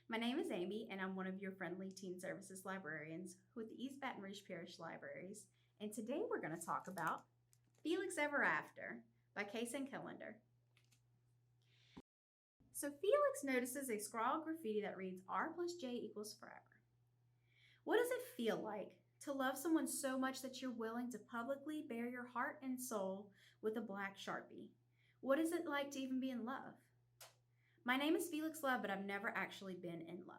My name is Amy, and I'm one of your friendly Teen Services librarians with the East Baton Rouge Parish Libraries. And today we're going to talk about Felix Ever After by Kacen Callender. So Felix notices a scrawled graffiti that reads R plus J equals forever. What does it feel like to love someone so much that you're willing to publicly bare your heart and soul with a black Sharpie? What is it like to even be in love? My name is Felix Love, but I've never actually been in love.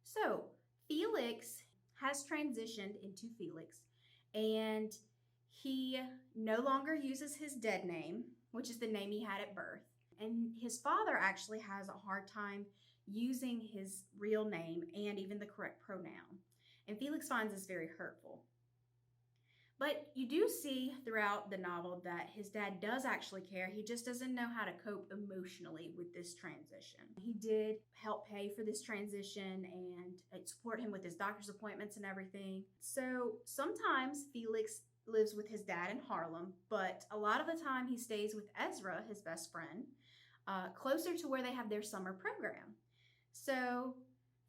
So Felix has transitioned into Felix, and he no longer uses his dead name, which is the name he had at birth. And his father actually has a hard time using his real name and even the correct pronoun. And Felix finds this very hurtful. But you do see throughout the novel that his dad does actually care. He just doesn't know how to cope emotionally with this transition. He did help pay for this transition and support him with his doctor's appointments and everything. So sometimes Felix lives with his dad in Harlem, but a lot of the time he stays with Ezra, his best friend, closer to where they have their summer program. So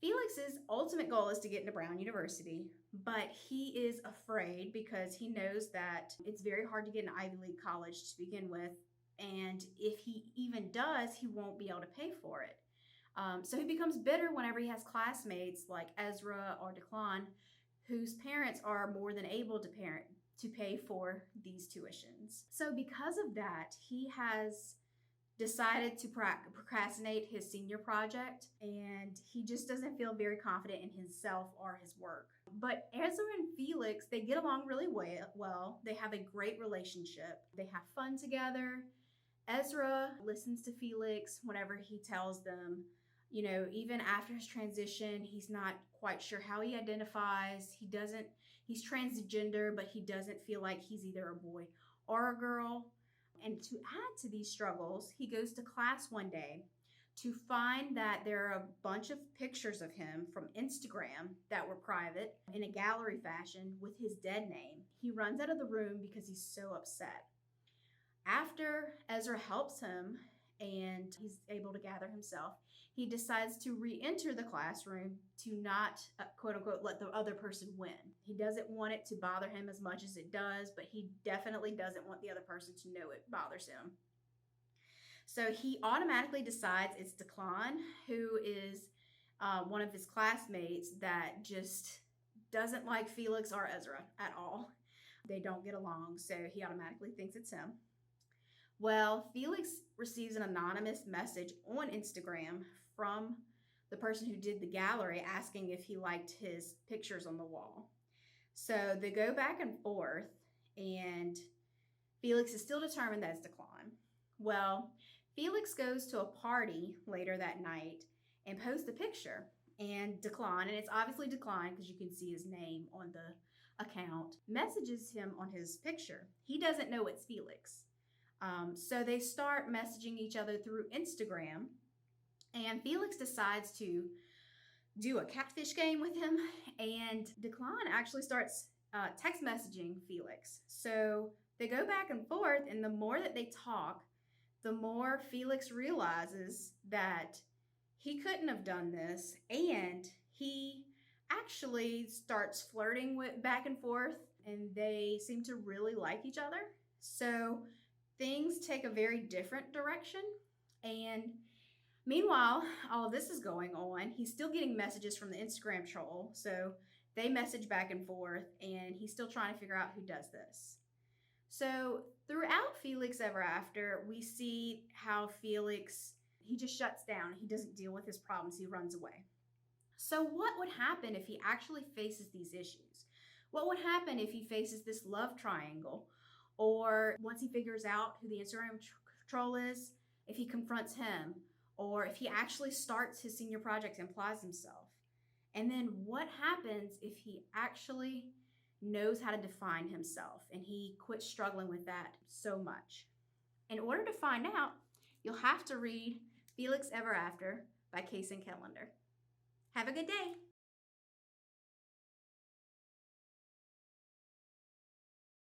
Felix's ultimate goal is to get into Brown University, but he is afraid because he knows that it's very hard to get an Ivy League college to begin with, and if he even does, he won't be able to pay for it. So he becomes bitter whenever he has classmates like Ezra or Declan, whose parents are more than able to pay for these tuitions. So because of that, he has decided to procrastinate his senior project, and he just doesn't feel very confident in himself or his work. But Ezra and Felix, they get along really well. They have a great relationship. They have fun together. Ezra listens to Felix whenever he tells them, even after his transition, he's not quite sure how he identifies. He's transgender, but he doesn't feel like he's either a boy or a girl. And to add to these struggles, he goes to class one day to find that there are a bunch of pictures of him from Instagram that were private in a gallery fashion with his dead name. He runs out of the room because he's so upset. After Ezra helps him and he's able to gather himself, he decides to re-enter the classroom to not, quote unquote, let the other person win. He doesn't want it to bother him as much as it does, but he definitely doesn't want the other person to know it bothers him. So he automatically decides it's Declan, who is one of his classmates that just doesn't like Felix or Ezra at all. They don't get along, so he automatically thinks it's him. Well, Felix receives an anonymous message on Instagram from the person who did the gallery asking if he liked his pictures on the wall. So they go back and forth, and Felix is still determined that it's Declan. Well, Felix goes to a party later that night and posts a picture, and Declan, and it's obviously Declan because you can see his name on the account, messages him on his picture. He doesn't know it's Felix. So they start messaging each other through Instagram, and Felix decides to do a catfish game with him, and Declan actually starts text messaging Felix. So they go back and forth, and the more that they talk, the more Felix realizes that he couldn't have done this, and he actually starts flirting with back and forth, and they seem to really like each other. So things take a very different direction, and meanwhile, all of this is going on. He's still getting messages from the Instagram troll, so they message back and forth, and he's still trying to figure out who does this. So throughout Felix Ever After, we see how Felix, he just shuts down. He doesn't deal with his problems. He runs away. So what would happen if he actually faces these issues? What would happen if he faces this love triangle? Or once he figures out who the Instagram troll is, if he confronts him, or if he actually starts his senior project and applies himself. And then what happens if he actually knows how to define himself and he quits struggling with that so much? In order to find out, you'll have to read Felix Ever After by Kacen Callender. Have a good day.